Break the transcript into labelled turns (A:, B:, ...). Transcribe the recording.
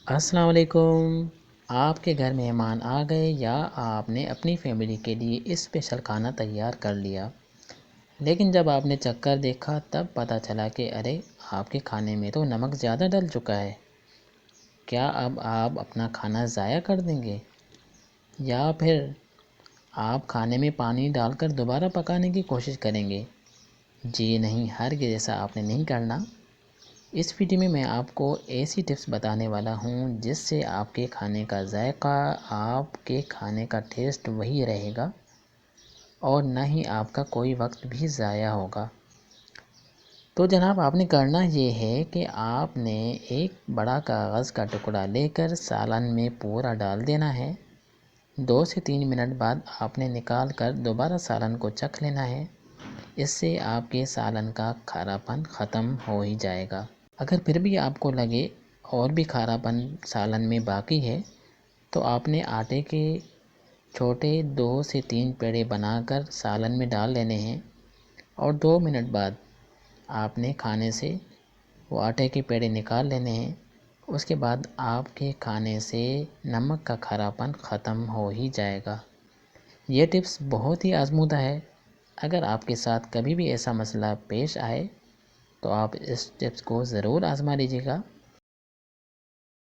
A: السلام علیکم۔ آپ کے گھر مہمان آ گئے یا آپ نے اپنی فیملی کے لیے اسپیشل کھانا تیار کر لیا، لیکن جب آپ نے چکھ کر دیکھا تب پتہ چلا کہ ارے آپ کے کھانے میں تو نمک زیادہ ڈل چکا ہے۔ کیا اب آپ اپنا کھانا ضائع کر دیں گے یا پھر آپ کھانے میں پانی ڈال کر دوبارہ پکانے کی کوشش کریں گے؟ جی نہیں، ہرگز ایسا آپ نے نہیں کرنا۔ اس ویڈیو میں آپ کو ایسی ٹپس بتانے والا ہوں جس سے آپ کے کھانے کا ذائقہ، آپ کے کھانے کا ٹیسٹ وہی رہے گا اور نہ ہی آپ کا کوئی وقت بھی ضائع ہوگا۔ تو جناب، آپ نے کرنا یہ ہے کہ آپ نے ایک بڑا کاغذ کا ٹکڑا لے کر سالن میں پورا ڈال دینا ہے۔ 2 سے 3 منٹ بعد آپ نے نکال کر دوبارہ سالن کو چکھ لینا ہے۔ اس سے آپ کے سالن کا کھارا پن ختم ہو ہی جائے گا۔ اگر پھر بھی آپ کو لگے اور بھی کھارا پن سالن میں باقی ہے تو آپ نے آٹے کے چھوٹے 2 سے 3 پیڑے بنا کر سالن میں ڈال لینے ہیں اور 2 منٹ بعد آپ نے کھانے سے وہ آٹے کے پیڑے نکال لینے ہیں۔ اس کے بعد آپ کے کھانے سے نمک کا کھارا پن ختم ہو ہی جائے گا۔ یہ ٹپس بہت ہی آزمودہ ہے۔ اگر آپ کے ساتھ کبھی بھی ایسا مسئلہ پیش آئے تو آپ اس ٹپس کو ضرور آزما لیجیے گا۔